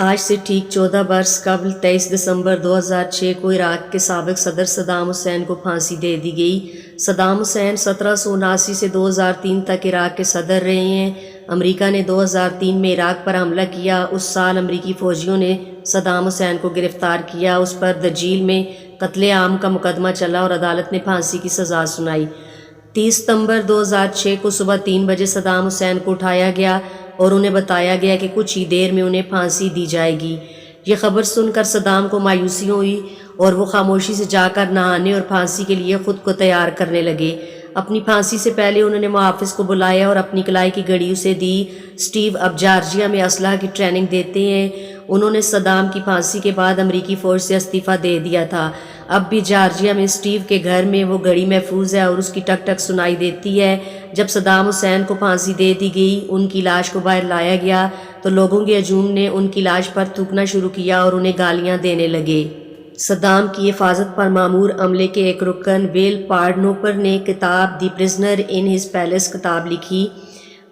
آج سے ٹھیک 14 برس قبل 23 دسمبر 2006 کو عراق کے سابق صدر صدام حسین کو پھانسی دے دی گئی۔ صدام حسین 1779 سے 2003 تک عراق کے صدر رہے ہیں۔ امریکہ نے 2003 میں عراق پر حملہ کیا۔ اس سال امریکی فوجیوں نے صدام حسین کو گرفتار کیا۔ اس پر دجیل میں قتل عام کا مقدمہ چلا اور عدالت نے پھانسی کی سزا سنائی۔ 30 ستمبر 2006 کو صبح 3 بجے صدام حسین کو اٹھایا گیا اور انہیں بتایا گیا کہ کچھ ہی دیر میں انہیں پھانسی دی جائے گی۔ یہ خبر سن کر صدام کو مایوسی ہوئی اور وہ خاموشی سے جا کر نہانے اور پھانسی کے لیے خود کو تیار کرنے لگے۔ اپنی پھانسی سے پہلے انہوں نے محافظ کو بلایا اور اپنی کلائی کی گھڑی اسے دی۔ سٹیو اب جارجیا میں اسلحہ کی ٹریننگ دیتے ہیں۔ انہوں نے صدام کی پھانسی کے بعد امریکی فوج سے استعفیٰ دے دیا تھا۔ اب بھی جارجیا میں سٹیو کے گھر میں وہ گھڑی محفوظ ہے اور اس کی ٹک ٹک سنائی دیتی ہے۔ جب صدام حسین کو پھانسی دے دی گئی، ان کی لاش کو باہر لایا گیا تو لوگوں کے ہجوم نے ان کی لاش پر تھوکنا شروع کیا اور انہیں گالیاں دینے لگے۔ صدام کی حفاظت پر مامور عملے کے ایک رکن ویل پارڈنوپر نے کتاب دی پرزنر ان ہز پیلس کتاب لکھی۔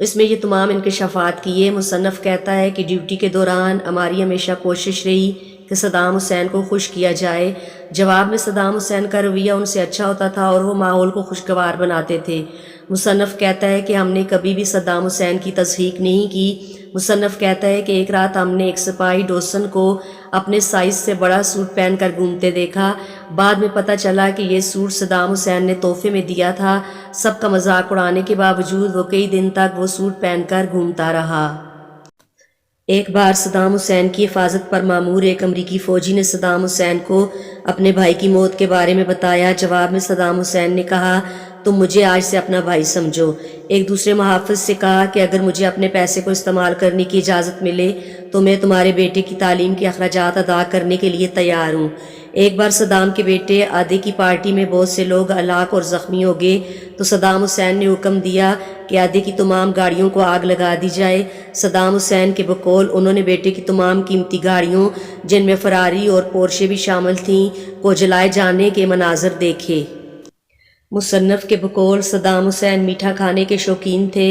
اس میں یہ تمام انکشافات کیے۔ مصنف کہتا ہے کہ ڈیوٹی کے دوران ہماری ہمیشہ کوشش رہی کہ صدام حسین کو خوش کیا جائے۔ جواب میں صدام حسین کا رویہ ان سے اچھا ہوتا تھا اور وہ ماحول کو خوشگوار بناتے تھے۔ مصنف کہتا ہے کہ ہم نے کبھی بھی صدام حسین کی تضحیک نہیں کی۔ مصنف کہتا ہے کہ ایک رات ہم نے ایک سپاہی ڈوسن کو اپنے سائز سے بڑا سوٹ پہن کر گھومتے دیکھا۔ بعد میں پتہ چلا کہ یہ سوٹ صدام حسین نے تحفے میں دیا تھا۔ سب کا مذاق اڑانے کے باوجود وہ کئی دن تک وہ سوٹ پہن کر گھومتا رہا۔ ایک بار صدام حسین کی حفاظت پر مامور ایک امریکی فوجی نے صدام حسین کو اپنے بھائی کی موت کے بارے میں بتایا۔ جواب میں صدام حسین نے کہا، تم مجھے آج سے اپنا بھائی سمجھو۔ ایک دوسرے محافظ سے کہا کہ اگر مجھے اپنے پیسے کو استعمال کرنے کی اجازت ملے تو میں تمہارے بیٹے کی تعلیم کے اخراجات ادا کرنے کے لیے تیار ہوں۔ ایک بار صدام کے بیٹے آدے کی پارٹی میں بہت سے لوگ ہلاک اور زخمی ہو گئے تو صدام حسین نے حکم دیا کہ آدے کی تمام گاڑیوں کو آگ لگا دی جائے۔ صدام حسین کے بقول انہوں نے بیٹے کی تمام قیمتی گاڑیوں، جن میں فراری اور پورشے بھی شامل تھیں، کو جلائے جانے کے مناظر دیکھے۔ مصنف کے بقول صدام حسین میٹھا کھانے کے شوقین تھے۔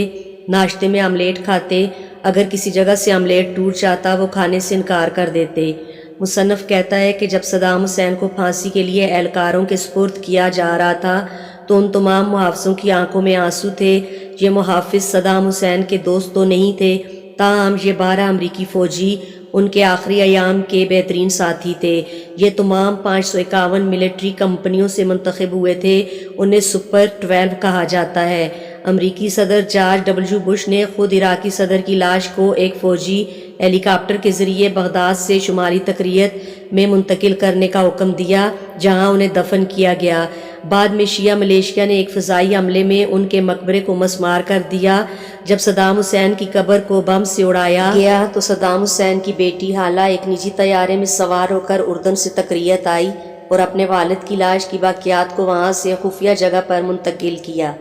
ناشتے میں آملیٹ کھاتے۔ اگر کسی جگہ سے آملیٹ ٹوٹ جاتا وہ کھانے سے انکار کر دیتے۔ مصنف کہتا ہے کہ جب صدام حسین کو پھانسی کے لیے اہلکاروں کے سپرد کیا جا رہا تھا تو ان تمام محافظوں کی آنکھوں میں آنسو تھے۔ یہ محافظ صدام حسین کے دوست تو نہیں تھے، تاہم یہ 12 امریکی فوجی ان کے آخری ایام کے بہترین ساتھی تھے۔ یہ تمام 551 ملٹری کمپنیوں سے منتخب ہوئے تھے۔ انہیں سپر 12 کہا جاتا ہے۔ امریکی صدر جارج ڈبلیو بش نے خود عراقی صدر کی لاش کو ایک فوجی ہیلی کاپٹر کے ذریعے بغداد سے شمالی تکریت میں منتقل کرنے کا حکم دیا، جہاں انہیں دفن کیا گیا۔ بعد میں شیعہ ملیشیا نے ایک فضائی حملے میں ان کے مقبرے کو مسمار کر دیا۔ جب صدام حسین کی قبر کو بم سے اڑایا گیا تو صدام حسین کی بیٹی ہالہ ایک نجی طیارے میں سوار ہو کر اردن سے تکریت آئی اور اپنے والد کی لاش کی باقیات کو وہاں سے خفیہ جگہ پر منتقل کیا۔